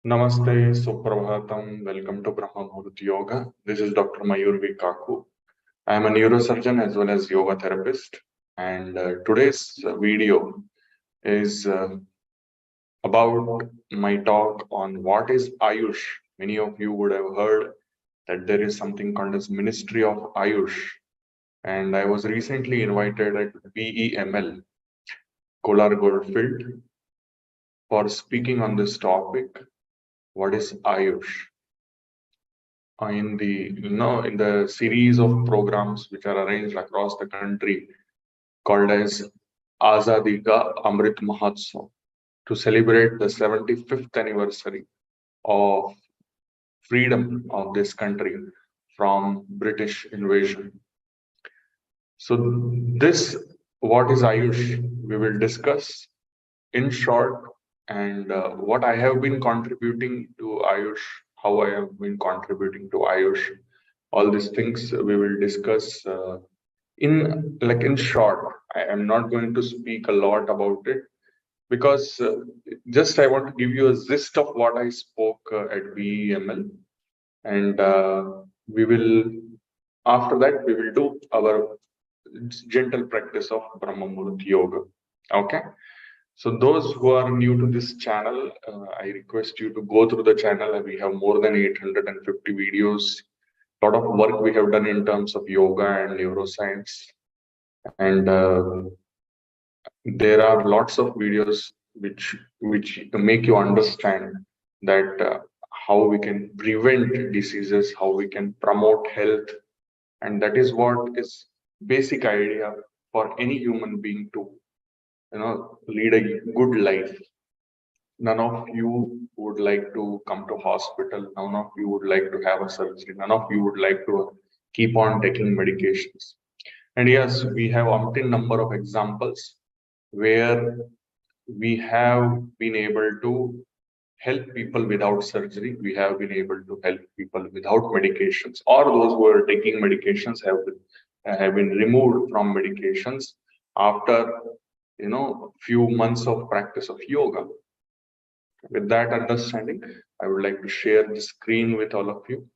Namaste, Suprabhatam. Welcome to Brahma Muhurat Yoga. This is Dr. Mayurvkaku. I am a neurosurgeon as well as yoga therapist. And today's video is about my talk on what is AYUSH. Many of you would have heard that there is something called as Ministry of AYUSH. And I was recently invited at BEML, Kolar Goldfield, for speaking on this topic. What is AYUSH? In the series of programs which are arranged across the country called as Azadi Ka Amrit Mahotsav to celebrate the 75th anniversary of freedom of this country from British invasion. So this, what is AYUSH, we will discuss in short, and what I have been contributing to AYUSH, how I have been contributing to AYUSH. All these things we will discuss in short. I am not going to speak a lot about it because just I want to give you a gist of what I spoke at BEML, and we will, after that we will do our gentle practice of Brahma Muhurat Yoga. Okay. So those who are new to this channel, I request you to go through the channel. We have more than 850 videos. A lot of work we have done in terms of yoga and neuroscience. And there are lots of videos which make you understand that how we can prevent diseases, how we can promote health. And that is what is basic idea for any human being to lead a good life. None of you would like to come to hospital. None of you would like to have a surgery. None of you would like to keep on taking medications. And yes, we have umpteen number of examples where we have been able to help people without surgery. We have been able to help people without medications, or those who are taking medications have been removed from medications after few months of practice of yoga. With that understanding, I would like to share the screen with all of you.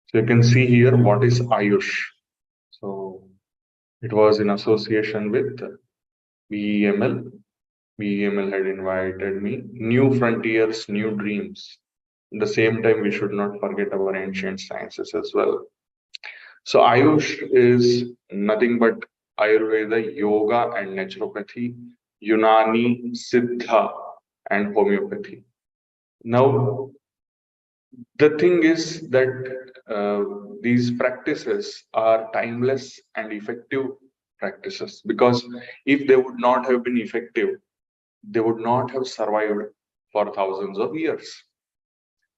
So you can see here what is AYUSH. So it was in association with BEML. BEML had invited me. New frontiers, new dreams. At the same time, we should not forget our ancient sciences as well. So AYUSH is nothing but Ayurveda, yoga and naturopathy, Unani, Siddha and homeopathy. Now, the thing is that these practices are timeless and effective practices, because if they would not have been effective, they would not have survived for thousands of years.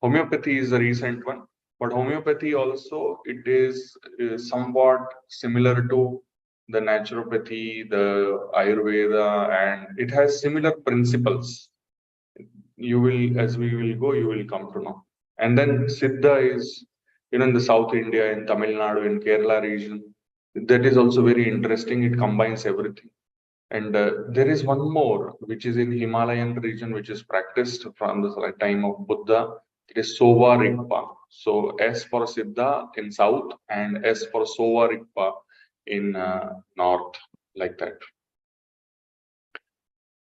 Homeopathy is a recent one, but homeopathy also, it is somewhat similar to the naturopathy, the Ayurveda, and it has similar principles. You will, as we will go, you will come to know. And then Siddha is, in the South India, in Tamil Nadu, in Kerala region. That is also very interesting. It combines everything. And there is one more, which is in Himalayan region, which is practiced from the time of Buddha. It is Sova Rigpa. So S for Siddha in South and S for Sova Rigpa in North, like that.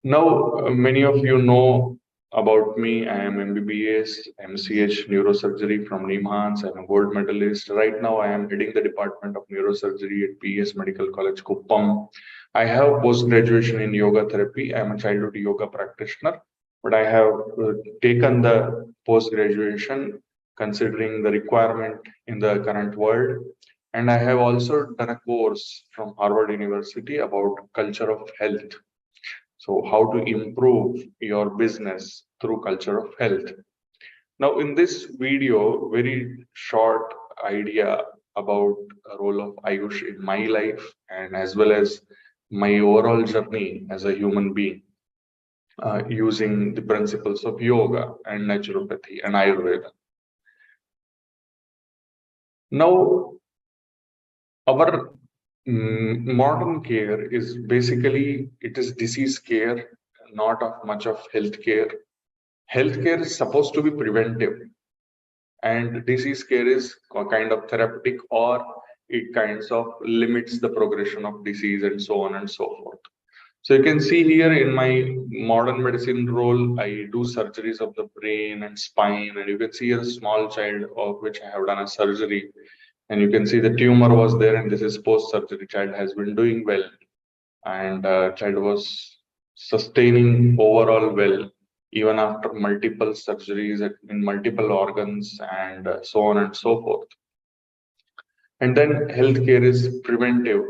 Now, many of you know about me. I am MBBS, MCH neurosurgery from NIMHANS. I am a gold medalist. Right now, I am heading the Department of Neurosurgery at PS Medical College, Kuppam. I have post-graduation in yoga therapy. I am a childhood yoga practitioner, but I have taken the post-graduation considering the requirement in the current world. And I have also done a course from Harvard University about culture of health. So how to improve your business through culture of health. Now in this video, very short idea about the role of AYUSH in my life and as well as my overall journey as a human being using the principles of yoga and naturopathy and Ayurveda. Now, our modern care is basically, it is disease care not of much of healthcare. Healthcare is supposed to be preventive, and disease care is kind of therapeutic, or it kinds of limits the progression of disease and so on and so forth. So you can see here in my modern medicine role, I do surgeries of the brain and spine, and you can see a small child of which I have done a surgery, and you can see the tumor was there, and this is post-surgery. Child has been doing well, and child was sustaining overall well even after multiple surgeries in multiple organs and so on and so forth. And then healthcare is preventive,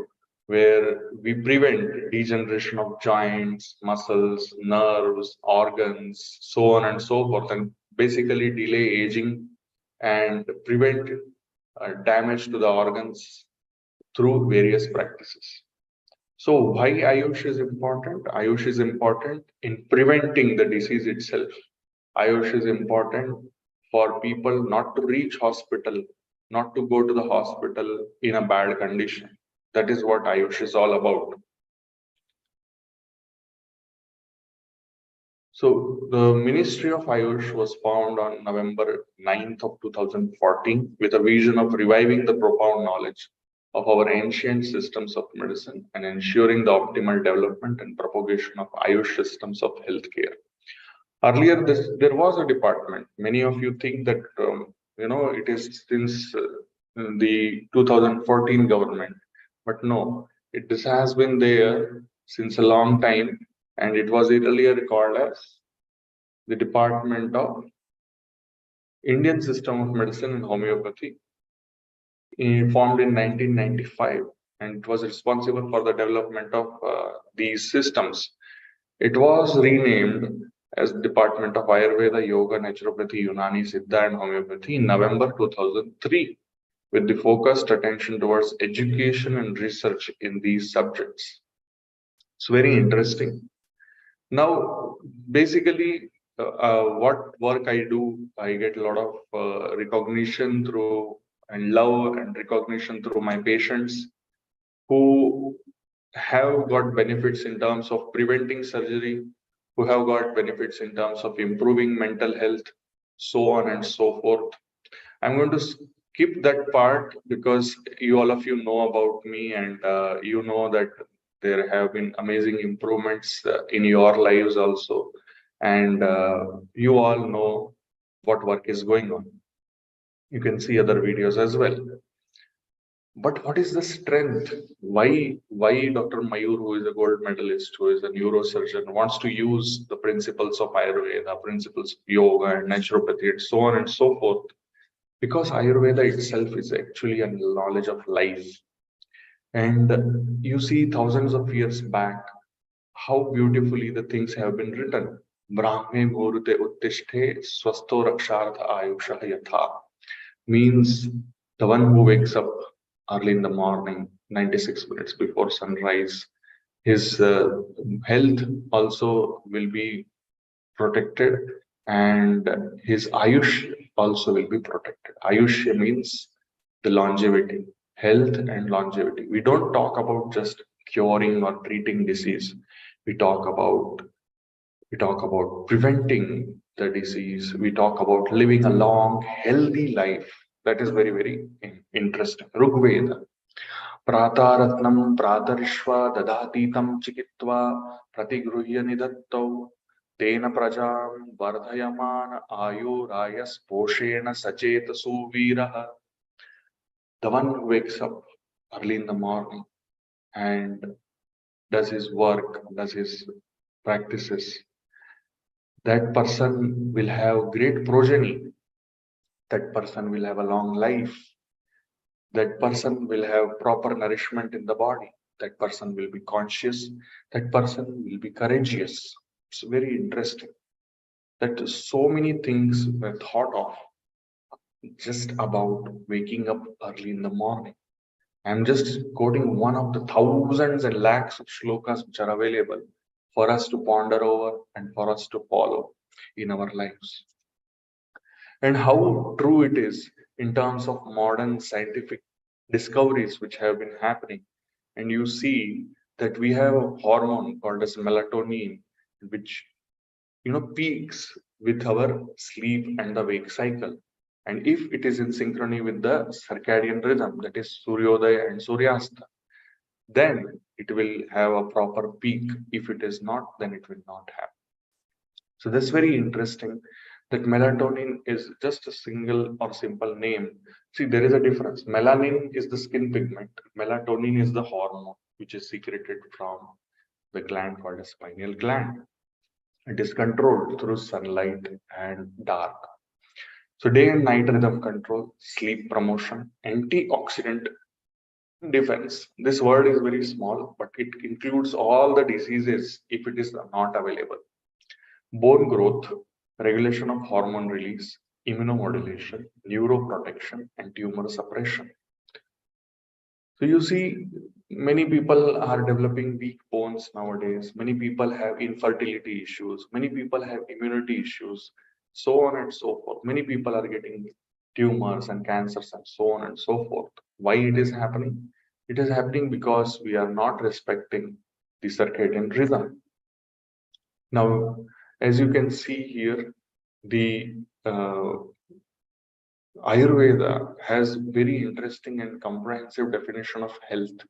where we prevent degeneration of joints, muscles, nerves, organs, so on and so forth, and basically delay aging and prevent damage to the organs through various practices. So why AYUSH is important? AYUSH is important in preventing the disease itself. AYUSH is important for people not to reach hospital, not to go to the hospital in a bad condition. That is what AYUSH is all about. So the Ministry of AYUSH was founded on November 9th of 2014 with a vision of reviving the profound knowledge of our ancient systems of medicine and ensuring the optimal development and propagation of AYUSH systems of healthcare. Earlier, there was a department. Many of you think that it is since the 2014 government, but no, this has been there since a long time, and it was earlier called as the Department of Indian System of Medicine and Homeopathy, formed in 1995, and it was responsible for the development of these systems. It was renamed as Department of Ayurveda, Yoga, Naturopathy, Unani, Siddha, and Homeopathy in November 2003, with the focused attention towards education and research in these subjects. It's very interesting. Now, basically, what work I do, I get a lot of recognition through and love and recognition through my patients who have got benefits in terms of preventing surgery, who have got benefits in terms of improving mental health, so on and so forth. I'm going to skip that part because all of you know about me, and you know that there have been amazing improvements in your lives also, and you all know what work is going on. You can see other videos as well. But what is the strength? Why Dr. Mayur, who is a gold medalist, who is a neurosurgeon, wants to use the principles of Ayurveda, principles of yoga and naturopathy, and so on and so forth? Because Ayurveda itself is actually a knowledge of life. And you see thousands of years back how beautifully the things have been written. Brahme Murte Uttishte Swasto Rakshartha Ayusha Yatha means the one who wakes up early in the morning, 96 minutes before sunrise, his health also will be protected, and his Ayush also will be protected. Ayush means the longevity, health and longevity. We don't talk about just curing or treating disease. We talk about preventing the disease. We talk about living a long, healthy life. That is very, very interesting. Rigveda. Prataratnam pratarishva dadatitam chikitva pratigruhya nidattau tena prajam vardhayaman ayurayas poshena sacheta suviraha. The one who wakes up early in the morning and does his work, does his practices, that person will have great progeny. That person will have a long life. That person will have proper nourishment in the body. That person will be conscious. That person will be courageous. It's very interesting that so many things were thought of just about waking up early in the morning. I'm just quoting one of the thousands and lakhs of shlokas which are available for us to ponder over and for us to follow in our lives. And how true it is in terms of modern scientific discoveries which have been happening. And you see that we have a hormone called as melatonin, which peaks with our sleep and the wake cycle. And if it is in synchrony with the circadian rhythm, that is Suryodaya and Suryasta, then it will have a proper peak. If it is not, then it will not have. So that's very interesting that melatonin is just a single or simple name. See, there is a difference. Melanin is the skin pigment. Melatonin is the hormone which is secreted from the gland called as pineal gland. It is controlled through sunlight and dark. So day and night rhythm control, sleep promotion, antioxidant defense. This word is very small, but it includes all the diseases if it is not available. Bone growth, regulation of hormone release, immunomodulation, neuroprotection, and tumor suppression. So you see, many people are developing weak bones nowadays. Many people have infertility issues. Many people have immunity issues, so on and so forth. Many people are getting tumors and cancers and so on and so forth. Why it is happening? It is happening because we are not respecting the circadian rhythm. Now, as you can see here, the Ayurveda has very interesting and comprehensive definition of health.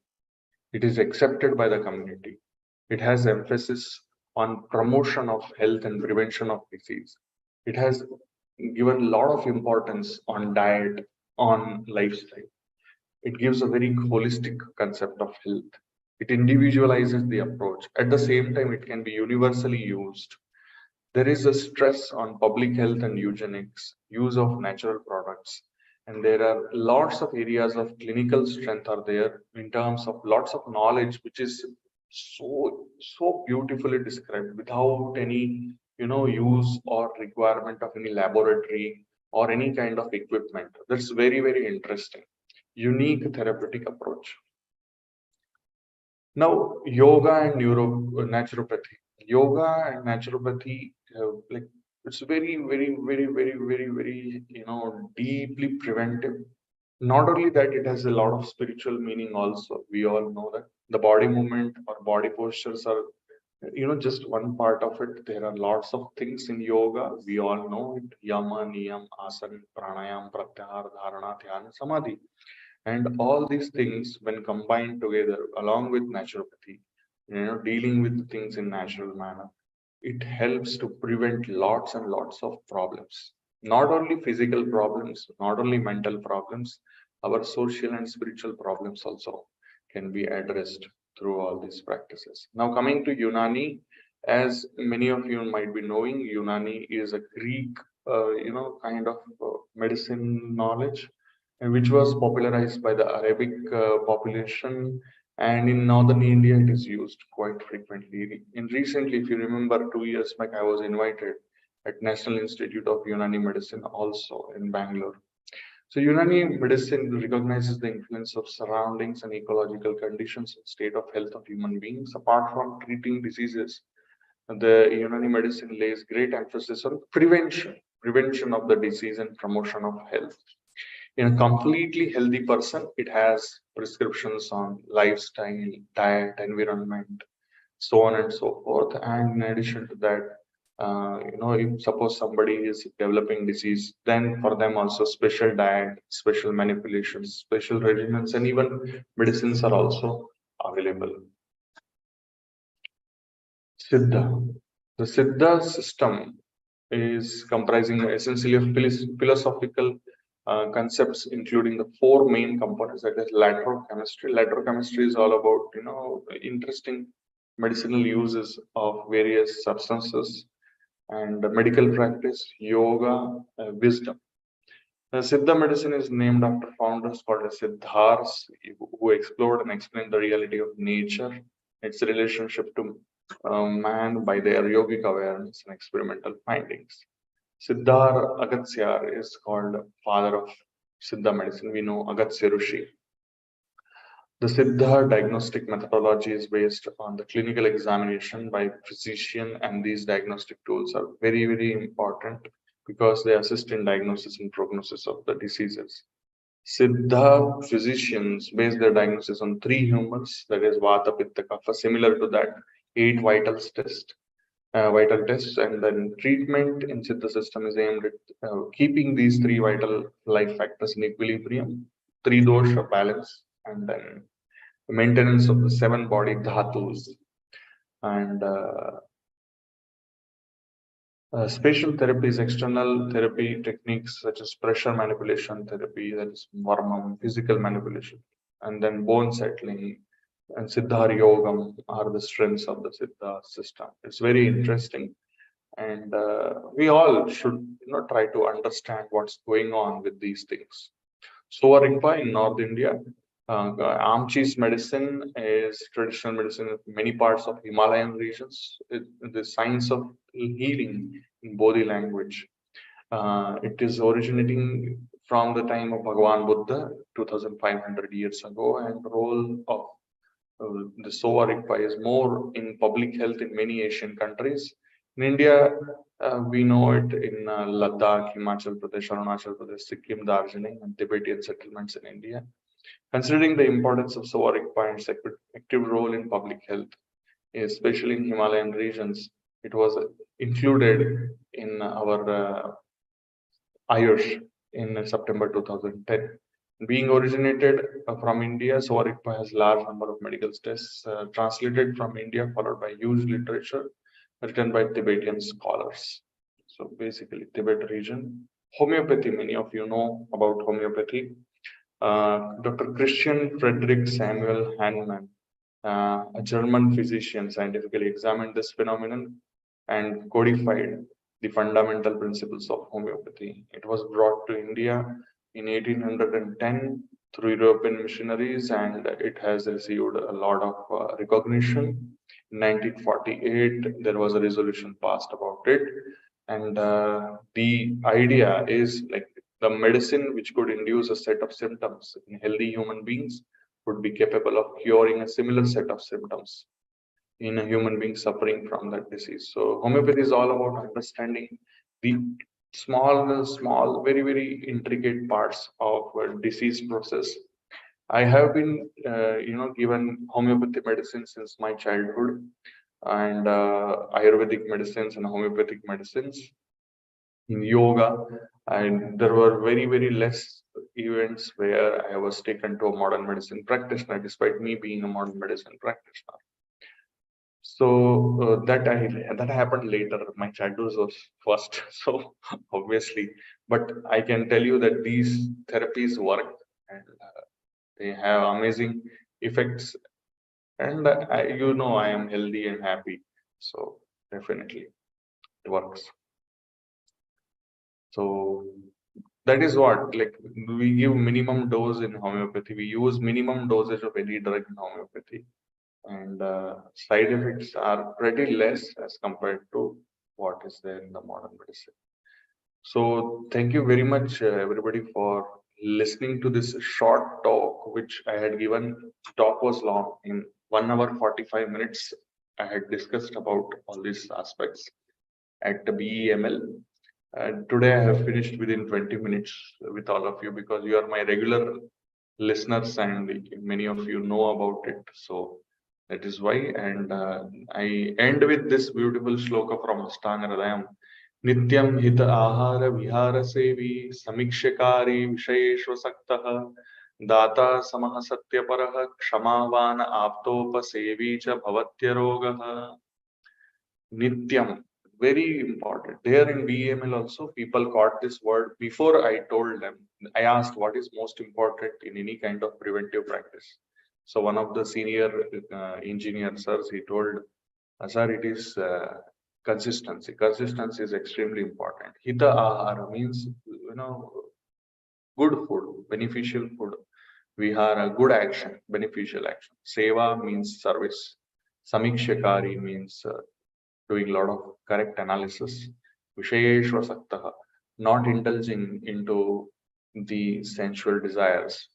It is accepted by the community. It has emphasis on promotion of health and prevention of disease. It has given a lot of importance on diet, on lifestyle. It gives a very holistic concept of health. It individualizes the approach. At the same time, it can be universally used. There is a stress on public health and eugenics, use of natural products, and there are lots of areas of clinical strength are there in terms of lots of knowledge, which is so beautifully described without any use or requirement of any laboratory or any kind of equipment. That's very interesting, unique therapeutic approach. Now, yoga and naturopathy. Yoga and naturopathy, like it's very, deeply preventive. Not only that, it has a lot of spiritual meaning also. We all know that the body movement or body postures are, just one part of it. There are lots of things in yoga. We all know it. Yama, Niyam, Asana, Pranayam, Pratyahar, Dharana, Dhyana, Samadhi. And all these things, when combined together, along with naturopathy, dealing with things in natural manner, it helps to prevent lots and lots of problems. Not only physical problems, not only mental problems, our social and spiritual problems also can be addressed through all these practices. Now, coming to Unani, as many of you might be knowing, Unani is a Greek, kind of medicine knowledge, and which was popularized by the Arabic population. And in northern India, it is used quite frequently. In recently, if you remember, 2 years back, I was invited at National Institute of Unani Medicine, also in Bangalore. So Unani medicine recognizes the influence of surroundings and ecological conditions and state of health of human beings. Apart from treating diseases, the Unani medicine lays great emphasis on prevention of the disease and promotion of health. In a completely healthy person, it has prescriptions on lifestyle, diet, environment, so on and so forth. And in addition to that, if suppose somebody is developing disease, then for them also special diet, special manipulations, special regimens, and even medicines are also available. Siddha. The Siddha system is comprising essentially of philosophical concepts, including the four main components, that is laterochemistry. Laterochemistry is all about interesting medicinal uses of various substances, and medical practice, yoga, wisdom. Siddha medicine is named after founders called as Siddhars, who explored and explained the reality of nature, its relationship to man by their yogic awareness and experimental findings. Siddhar Agastya is called father of Siddha medicine. We know Agastya Rishi. The Siddha diagnostic methodology is based on the clinical examination by physician, and these diagnostic tools are very important because they assist in diagnosis and prognosis of the diseases. Siddha physicians base their diagnosis on three humors, that is Vata, Pitta, Kapha, similar to that 8 vitals test. vital tests, and then treatment in Siddha system is aimed at keeping these three vital life factors in equilibrium, three dosha balance, and then maintenance of the seven body dhatus. And spatial therapy is external therapy techniques such as pressure manipulation therapy, that is varmam, physical manipulation, and then bone settling and Siddhar Yogam are the strengths of the Siddha system. It's very interesting, and we all should try to understand what's going on with these things. Soarikpa in North India, Amchi's medicine is traditional medicine in many parts of Himalayan regions. The science of healing in Bodhi language. It is originating from the time of Bhagavan Buddha, 2,500 years ago, and the role of the Soarikpa is more in public health in many Asian countries. In India, we know it in Ladakh, Himachal Pradesh, Arunachal Pradesh, Sikkim, Darjeeling, and Tibetan settlements in India. Considering the importance of Soarikpa and its active role in public health, especially in Himalayan regions, it was included in our AYUSH in September 2010. Being originated from India, Soarikpa has large number of medical tests translated from India, followed by huge literature written by Tibetan scholars. So basically, Tibet region. Homeopathy, many of you know about homeopathy. Dr. Christian Frederick Samuel Hahnemann, a German physician, scientifically examined this phenomenon and codified the fundamental principles of homeopathy. It was brought to India in 1810 through European missionaries, and it has received a lot of recognition. In 1948, there was a resolution passed about it, and the idea is like the medicine which could induce a set of symptoms in healthy human beings would be capable of curing a similar set of symptoms in a human being suffering from that disease. So homeopathy is all about understanding the small, very, very intricate parts of a disease process. I have been, given homeopathy medicine since my childhood, and Ayurvedic medicines and homeopathic medicines in yoga, and there were very, very less events where I was taken to a modern medicine practitioner, despite me being a modern medicine practitioner. So that happened later. My childhood was first, so obviously, but I can tell you that these therapies work, and they have amazing effects, and I am healthy and happy, so definitely it works. So that is what, like, we give minimum dose in homeopathy. We use minimum dosage of any drug in homeopathy, and side effects are pretty less as compared to what is there in the modern medicine. So thank you very much, everybody, for listening to this short talk, which I had given. Talk was long. In 1 hour 45 minutes, I had discussed about all these aspects at the BEML. Today I have finished within 20 minutes with all of you, because you are my regular listeners and many of you know about it. So that is why. And I end with this beautiful shloka from Ashtanga Hridayam. Nityam hita ahara vihara sevi samikshakari vishayeshva saktah data samah satyaparah kshamavana aptopasevi cha bhavatyarogah. Nityam, very important. There in BEML also, people caught this word before I told them. I asked what is most important in any kind of preventive practice. So one of the senior engineer sirs, he told, sir, it is consistency. Consistency is extremely important. Hita ahara means, good food, beneficial food. Vihara, good action, beneficial action. Seva means service. Samikshakari means doing a lot of correct analysis. Vishayeshva saktaha, not indulging into the sensual desires.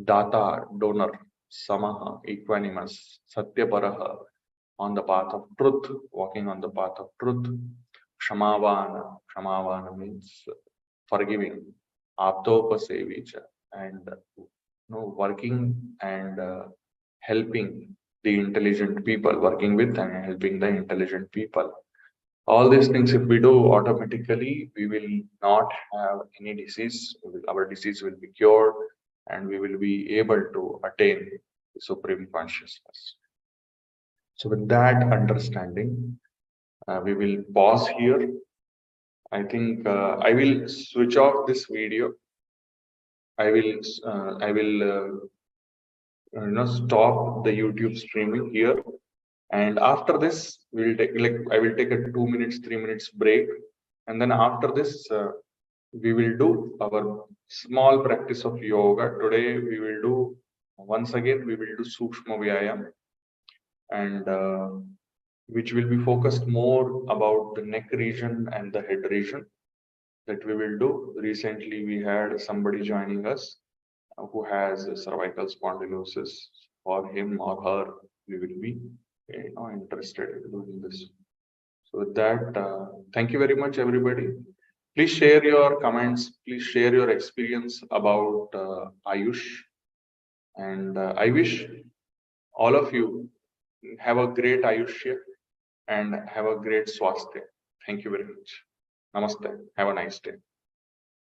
Data, donor. Samaha, equanimous. Satyaparaha, on the path of truth, walking on the path of truth. Kshamavana, Kshamavana means forgiving. Aptopasevicha, and working and helping the intelligent people, working with and helping the intelligent people. All these things, if we do automatically, we will not have any disease. Our disease will be cured, and we will be able to attain the supreme consciousness. So, with that understanding, we will pause here. I think I will switch off this video. I will stop the YouTube streaming here. And after this, we'll take I will take a 2 minutes, 3 minutes break. And then after this, we will do our small practice of yoga. Today, we will do, once again, we will do Sukshma Vyayam, and which will be focused more about the neck region and the head region that we will do. Recently, we had somebody joining us who has cervical spondylosis. For him or her, we will be interested in doing this. So with that, thank you very much, everybody. Please share your comments. Please share your experience about Ayush. And I wish all of you have a great Ayushya and have a great Swasthya. Thank you very much. Namaste. Have a nice day.